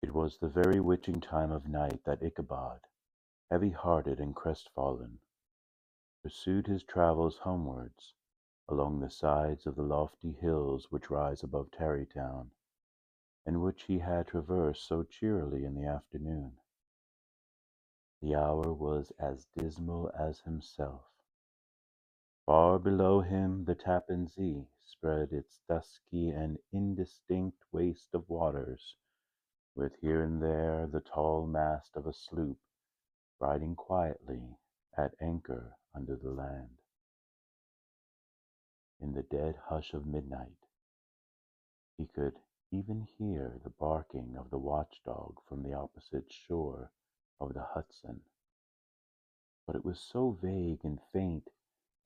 It was the very witching time of night that Ichabod, heavy-hearted and crestfallen, pursued his travels homewards, along the sides of the lofty hills which rise above Tarrytown, and which he had traversed so cheerily in the afternoon. The hour was as dismal as himself. Far below him the Tappan Zee spread its dusky and indistinct waste of waters, with here and there the tall mast of a sloop riding quietly at anchor under the land. In the dead hush of midnight he could even hear the barking of the watchdog from the opposite shore of the Hudson, but it was so vague and faint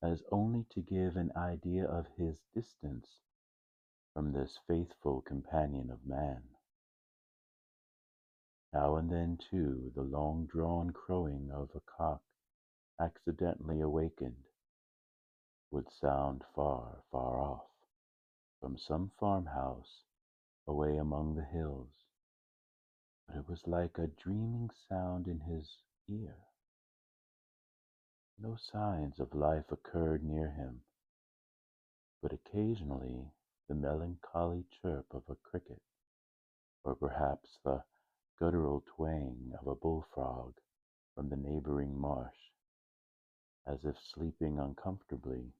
as only to give an idea of his distance from this faithful companion of man. Now and then, too, the long-drawn crowing of a cock, accidentally awakened, would sound far, far off, from some farmhouse away among the hills, but it was like a dreaming sound in his ear. No signs of life occurred near him, but occasionally the melancholy chirp of a cricket, or perhaps the guttural twang of a bullfrog from the neighboring marsh, as if sleeping uncomfortably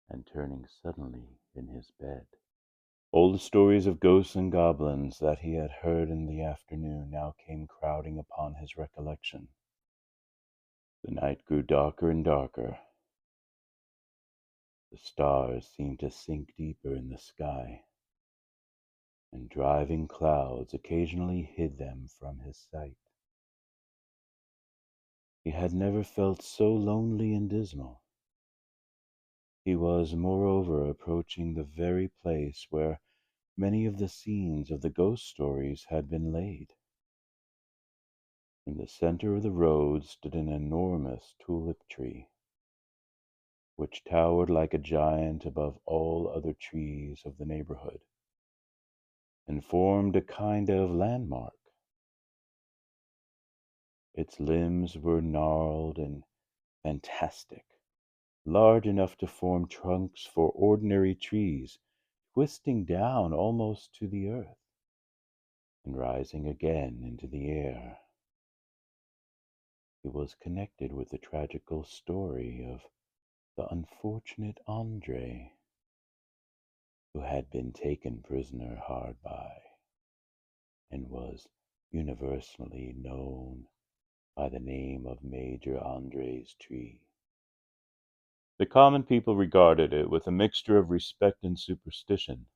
and turning suddenly in his bed. All the stories of ghosts and goblins that he had heard in the afternoon now came crowding upon his recollection. The night grew darker and darker. The stars seemed to sink deeper in the sky, and driving clouds occasionally hid them from his sight. He had never felt so lonely and dismal. He was, moreover, approaching the very place where many of the scenes of the ghost stories had been laid. In the center of the road stood an enormous tulip tree, which towered like a giant above all other trees of the neighborhood, and formed a kind of landmark. Its limbs were gnarled and fantastic, large enough to form trunks for ordinary trees, twisting down almost to the earth, and rising again into the air. It was connected with the tragical story of the unfortunate Andre, who had been taken prisoner hard by, and was universally known by the name of Major Andre's tree. The common people regarded it with a mixture of respect and superstition,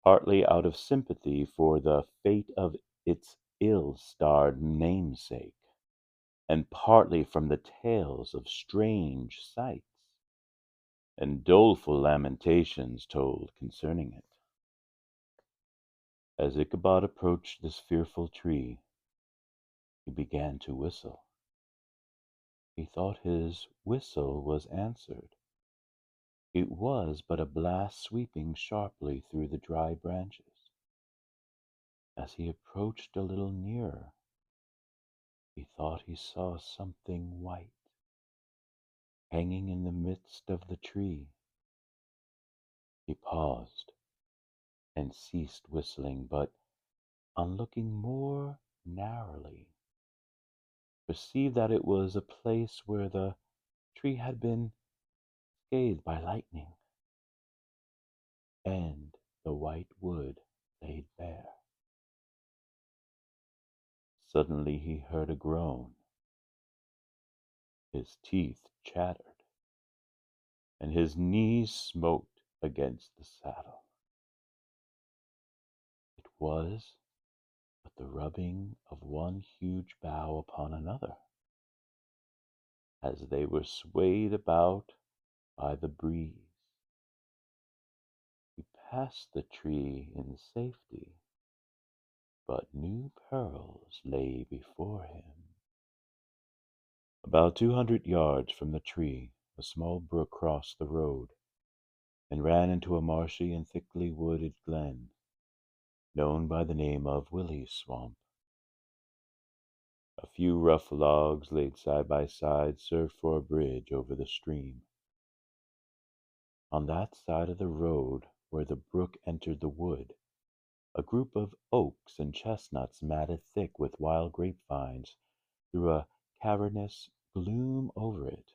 partly out of sympathy for the fate of its ill-starred namesake, and partly from the tales of strange sights and doleful lamentations told concerning it. As Ichabod approached this fearful tree, he began to whistle. He thought his whistle was answered. It was but a blast sweeping sharply through the dry branches. As he approached a little nearer, he thought he saw something white hanging in the midst of the tree. He paused and ceased whistling, but on looking more narrowly, perceived that it was a place where the tree had been scathed by lightning, and the white wood laid bare. Suddenly he heard a groan, his teeth chattered, and his knees smote against the saddle. It was but the rubbing of one huge bough upon another, as they were swayed about by the breeze. He passed the tree in safety, but new perils lay before him. About 200 yards from the tree, a small brook crossed the road, and ran into a marshy and thickly wooded glen. known by the name of Willie's Swamp. A few rough logs laid side by side served for a bridge over the stream. On that side of the road where the brook entered the wood, a group of oaks and chestnuts matted thick with wild grapevines threw a cavernous gloom over it.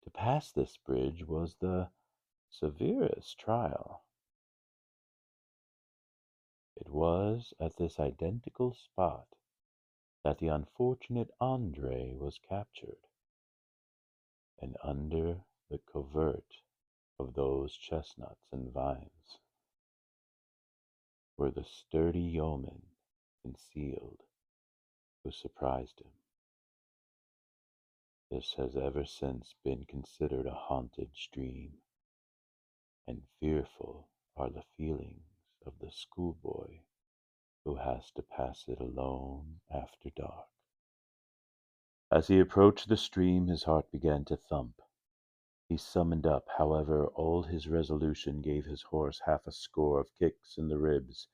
To pass this bridge was the severest trial. It was at this identical spot that the unfortunate Andre was captured, and under the covert of those chestnuts and vines were the sturdy yeomen concealed who surprised him. This has ever since been considered a haunted stream, and fearful are the feelings of the schoolboy who has to pass it alone after dark. As he approached the stream, his heart began to thump. He summoned up, however, all his resolution, gave his horse half a score of kicks in the ribs,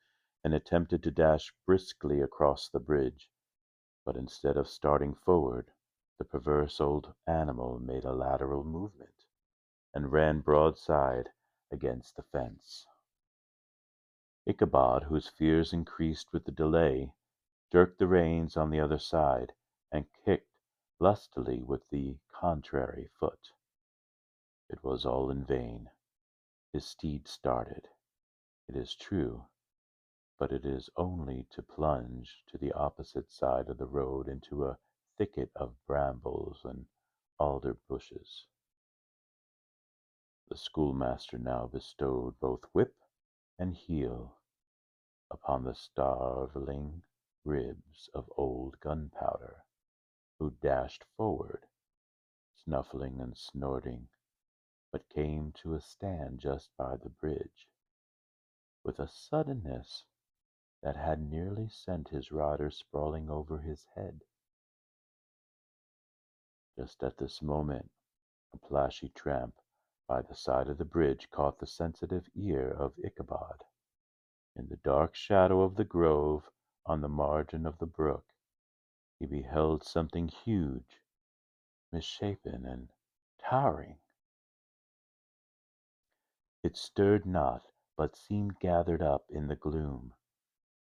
and attempted to dash briskly across the bridge. But instead of starting forward, the perverse old animal made a lateral movement, and ran broadside against the fence. Ichabod, whose fears increased with the delay, jerked the reins on the other side, and kicked lustily with the contrary foot. It was all in vain. His steed started, it is true, but it is only to plunge to the opposite side of the road into a thicket of brambles and alder bushes. The schoolmaster now bestowed both whip and heel upon the starveling ribs of old Gunpowder, who dashed forward, snuffling and snorting, but came to a stand just by the bridge, with a suddenness that had nearly sent his rider sprawling over his head. Just at this moment, a plashy tramp by the side of the bridge caught the sensitive ear of Ichabod. In the dark shadow of the grove on the margin of the brook, he beheld something huge, misshapen, and towering. It stirred not, but seemed gathered up in the gloom,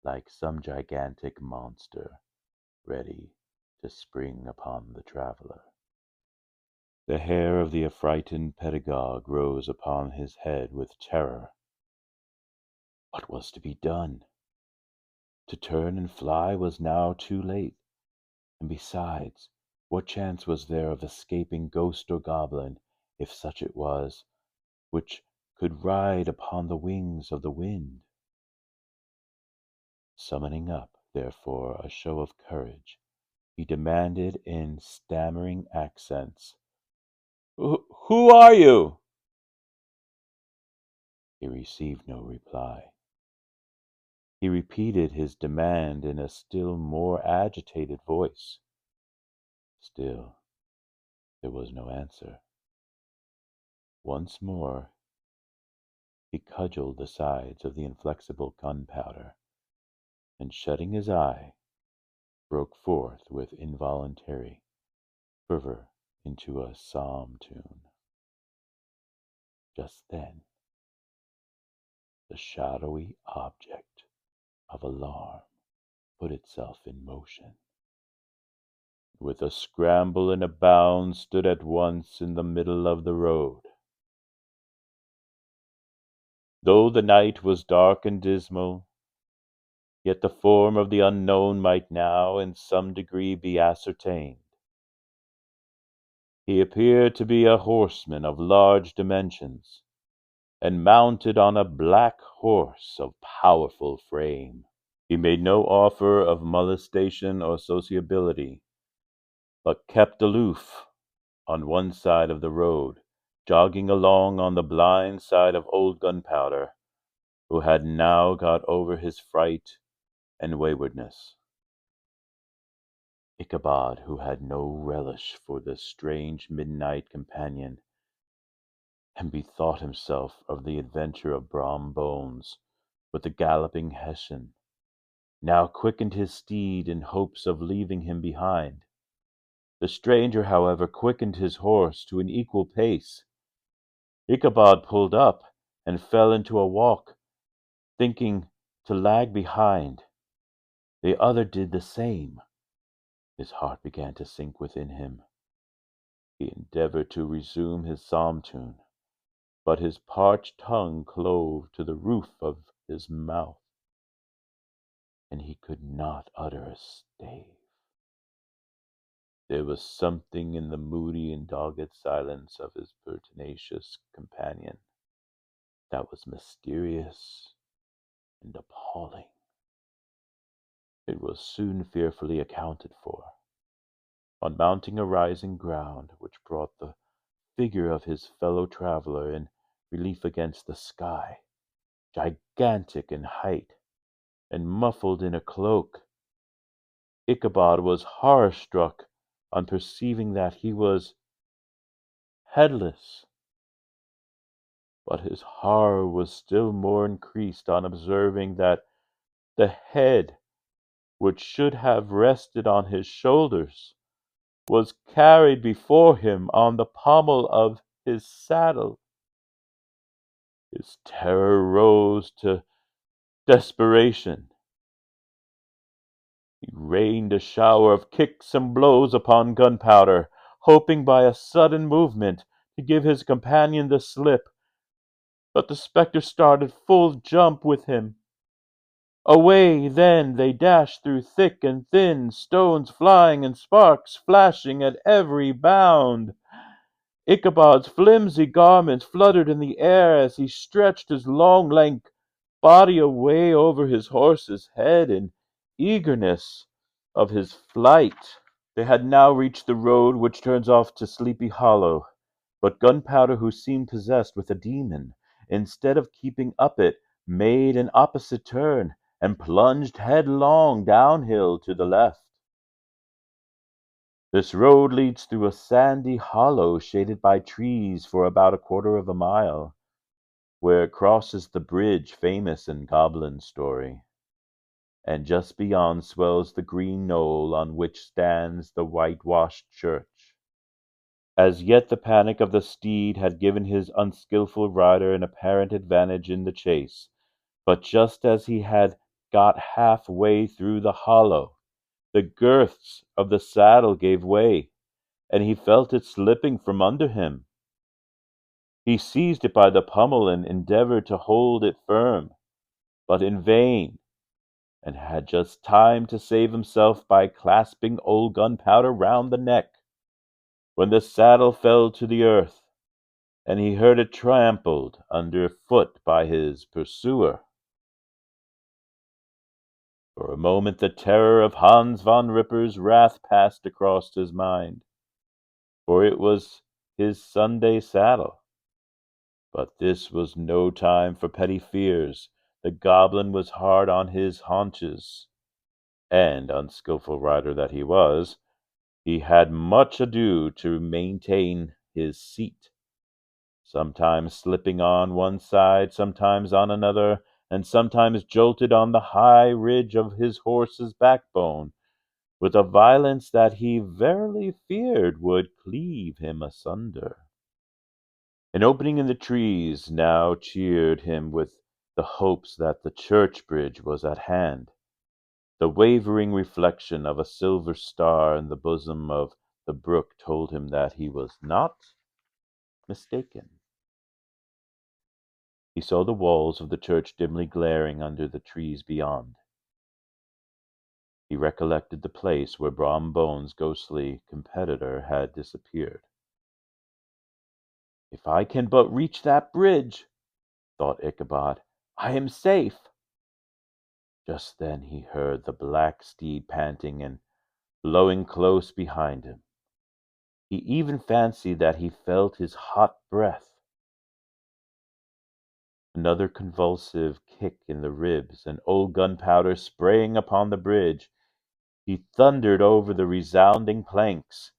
like some gigantic monster ready to spring upon the traveller. The hair of the affrighted pedagogue rose upon his head with terror. What was to be done? To turn and fly was now too late, and besides, what chance was there of escaping ghost or goblin, if such it was, which could ride upon the wings of the wind? Summoning up, therefore, a show of courage, he demanded in stammering accents, "Who are you?" He received no reply. He repeated his demand in a still more agitated voice. Still there was no answer. Once more he cudgelled the sides of the inflexible Gunpowder, and shutting his eye, broke forth with involuntary fervour into a psalm tune. Just then the shadowy object of alarm put itself in motion. With a scramble and a bound stood at once in the middle of the road. Though the night was dark and dismal, yet the form of the unknown might now in some degree be ascertained. He appeared to be a horseman of large dimensions, and mounted on a black horse of powerful frame. He made no offer of molestation or sociability, but kept aloof on one side of the road, jogging along on the blind side of old Gunpowder, who had now got over his fright and waywardness. Ichabod, who had no relish for this strange midnight companion, and bethought himself of the adventure of Brom Bones, But the galloping Hessian now quickened his steed in hopes of leaving him behind. The stranger, however, quickened his horse to an equal pace. Ichabod pulled up and fell into a walk, thinking to lag behind. The other did the same. His heart began to sink within him. He endeavored to resume his psalm tune, but his parched tongue clove to the roof of his mouth, and he could not utter a stave. There was something in the moody and dogged silence of his pertinacious companion that was mysterious and appalling. It was soon fearfully accounted for. On mounting a rising ground, which brought the figure of his fellow traveller in relief against the sky, gigantic in height, and muffled in a cloak, Ichabod was horror-struck on perceiving that he was headless. But his horror was still more increased on observing that the head, which should have rested on his shoulders, was carried before him on the pommel of his saddle. His terror rose to desperation. He rained a shower of kicks and blows upon Gunpowder, hoping by a sudden movement to give his companion the slip. But the spectre started full jump with him. Away then they dashed through thick and thin, stones flying and sparks flashing at every bound. Ichabod's flimsy garments fluttered in the air as he stretched his long, lank body away over his horse's head in eagerness of his flight. They had now reached the road which turns off to Sleepy Hollow, but Gunpowder, who seemed possessed with a demon, instead of keeping up it, made an opposite turn, and plunged headlong downhill to the left. This road leads through a sandy hollow shaded by trees for about a quarter of a mile, where it crosses the bridge famous in goblin story, and just beyond swells the green knoll on which stands the whitewashed church. As yet the panic of the steed had given his unskilful rider an apparent advantage in the chase, but just as he had got half-way through the hollow, the girths of the saddle gave way, and he felt it slipping from under him. He seized it by the pommel and endeavored to hold it firm, but in vain, and had just time to save himself by clasping old Gunpowder round the neck, when the saddle fell to the earth, and he heard it trampled under foot by his pursuer. For a moment the terror of Hans von Ripper's wrath passed across his mind, for it was his Sunday saddle. But this was no time for petty fears. The goblin was hard on his haunches, and, unskilful rider that he was, he had much ado to maintain his seat, sometimes slipping on one side, sometimes on another, and sometimes jolted on the high ridge of his horse's backbone, with a violence that he verily feared would cleave him asunder. An opening in the trees now cheered him with the hopes that the church bridge was at hand. The wavering reflection of a silver star in the bosom of the brook told him that he was not mistaken. He saw the walls of the church dimly glaring under the trees beyond. He recollected the place where Brom Bones's ghostly competitor had disappeared. "If I can but reach that bridge," thought Ichabod, "I am safe." Just then he heard the black steed panting and blowing close behind him. He even fancied that he felt his hot breath. Another convulsive kick in the ribs, and old Gunpowder sprang upon the bridge. He thundered over the resounding planks.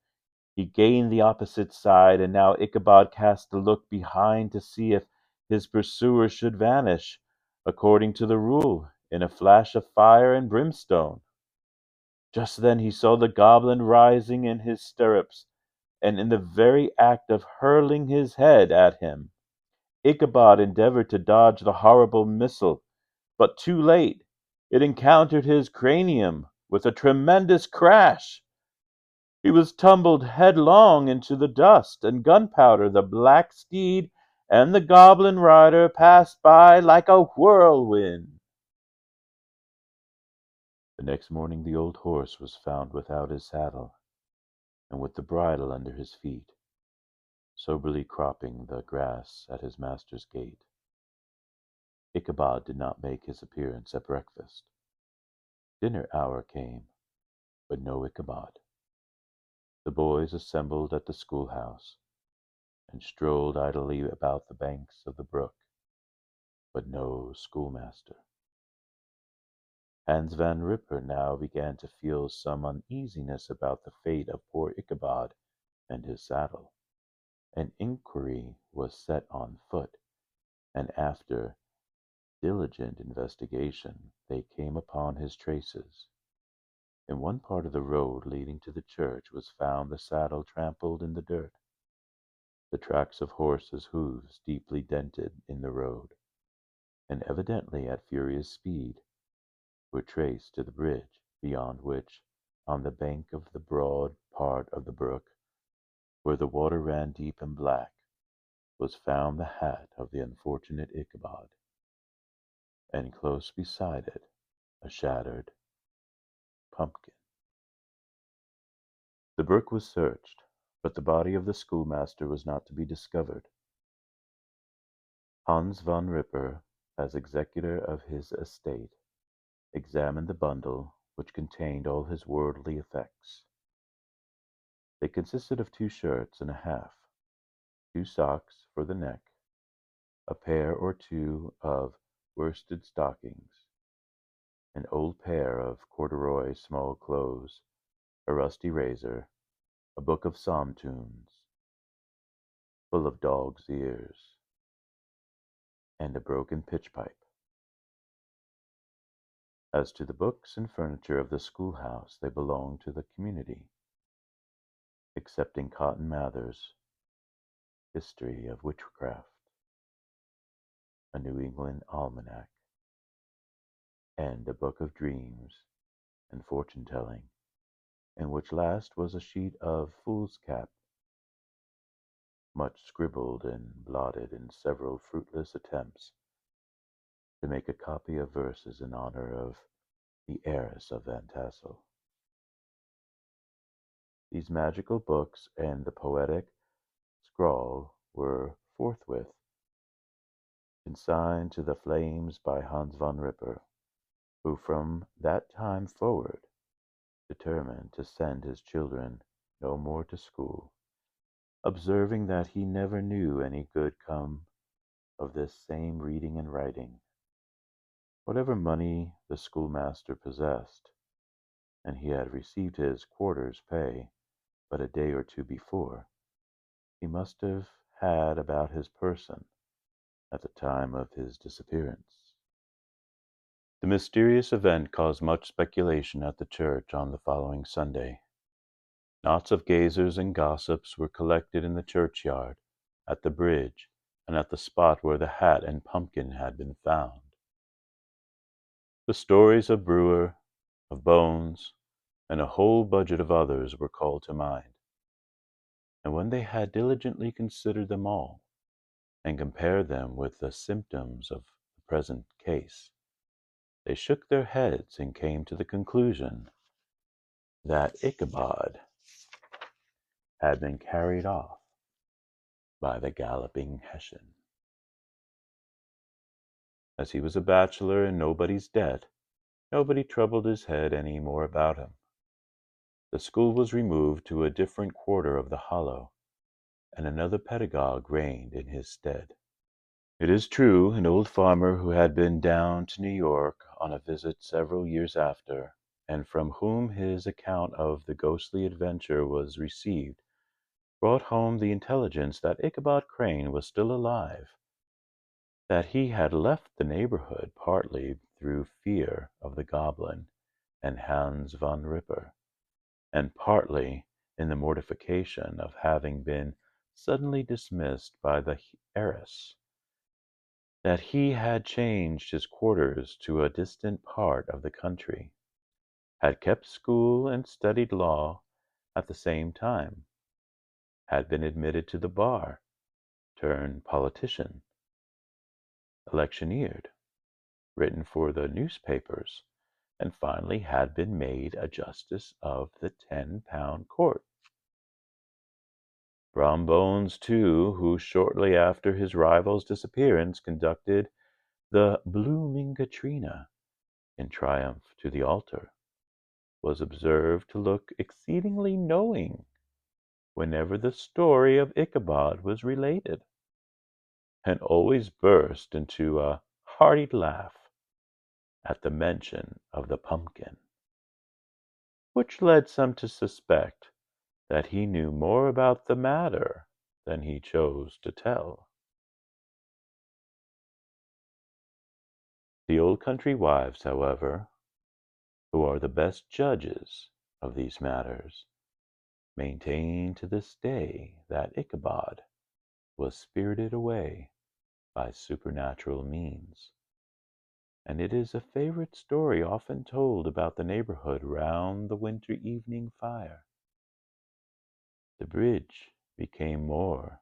He gained the opposite side, and now Ichabod cast a look behind to see if his pursuer should vanish. according to the rule, in a flash of fire and brimstone. Just then he saw the goblin rising in his stirrups, and in the very act of hurling his head at him. Ichabod endeavored to dodge the horrible missile, but too late. It encountered his cranium with a tremendous crash. He was tumbled headlong into the dust, and Gunpowder, the black steed, and the goblin rider passed by like a whirlwind. The next morning the old horse was found without his saddle, and with the bridle under his feet, soberly cropping the grass at his master's gate. Ichabod did not make his appearance at breakfast. Dinner hour came, but no Ichabod. The boys assembled at the schoolhouse, and strolled idly about the banks of the brook, but no schoolmaster. Hans Van Ripper now began to feel some uneasiness about the fate of poor Ichabod and his saddle. An inquiry was set on foot, and after diligent investigation they came upon his traces. In one part of the road leading to the church was found the saddle trampled in the dirt. The tracks of horses' hoofs deeply dented in the road, and evidently at furious speed, were traced to the bridge, beyond which, on the bank of the broad part of the brook, where the water ran deep and black, was found the hat of the unfortunate Ichabod, and close beside it a shattered pumpkin. The brook was searched, but the body of the schoolmaster was not to be discovered. Hans Van Ripper, as executor of his estate, examined the bundle which contained all his worldly effects. They consisted of 2 shirts and a half, 2 socks for the neck, a pair or 2 of worsted stockings, an old pair of corduroy small clothes, a rusty razor, a book of psalm tunes, full of dog's ears, and a broken pitch pipe. As to the books and furniture of the schoolhouse, they belonged to the community, excepting Cotton Mather's History of Witchcraft, a New England Almanac, and a book of dreams and fortune-telling, in which last was a sheet of foolscap, much scribbled and blotted in several fruitless attempts to make a copy of verses in honor of the heiress of Van Tassel. These magical books and the poetic scrawl were forthwith consigned to the flames by Hans Van Ripper, who from that time forward determined to send his children no more to school, observing that he never knew any good come of this same reading and writing. Whatever money the schoolmaster possessed, and he had received his quarter's pay but a day or 2 before, he must have had about his person at the time of his disappearance. The mysterious event caused much speculation at the church on the following Sunday. Knots of gazers and gossips were collected in the churchyard, at the bridge, and at the spot where the hat and pumpkin had been found. The stories of Brewer, of Bones, and a whole budget of others were called to mind, and when they had diligently considered them all, and compared them with the symptoms of the present case, they shook their heads and came to the conclusion that Ichabod had been carried off by the galloping Hessian. As he was a bachelor in nobody's debt, nobody troubled his head any more about him. The school was removed to a different quarter of the hollow, and another pedagogue reigned in his stead. It is true, an old farmer who had been down to New York on a visit several years after, and from whom his account of the ghostly adventure was received, brought home the intelligence that Ichabod Crane was still alive, that he had left the neighborhood partly through fear of the goblin and Hans von Ripper, and partly in the mortification of having been suddenly dismissed by the heiress; that he had changed his quarters to a distant part of the country, had kept school and studied law at the same time, had been admitted to the bar, turned politician, electioneered, written for the newspapers, and finally had been made a justice of the £10 court. Brombones, too, who shortly after his rival's disappearance conducted the "blooming Katrina" in triumph to the altar, was observed to look exceedingly knowing whenever the story of Ichabod was related, and always burst into a hearty laugh at the mention of the pumpkin, which led some to suspect that he knew more about the matter than he chose to tell. The old country wives, however, who are the best judges of these matters, maintain to this day that Ichabod was spirited away by supernatural means, and it is a favorite story often told about the neighborhood round the winter evening fire. The bridge became more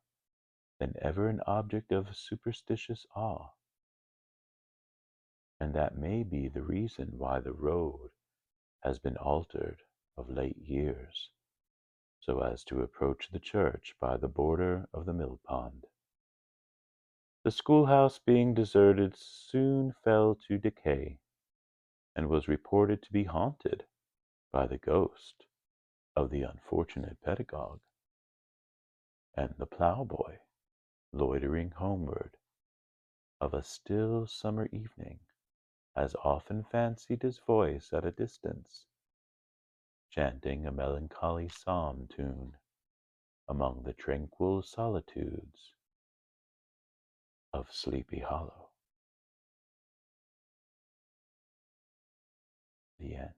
than ever an object of superstitious awe, and that may be the reason why the road has been altered of late years, so as to approach the church by the border of the mill pond. The schoolhouse being deserted soon fell to decay, and was reported to be haunted by the ghost of the unfortunate pedagogue, and the ploughboy, loitering homeward of a still summer evening, has often fancied his voice at a distance, chanting a melancholy psalm tune among the tranquil solitudes of Sleepy Hollow. The end.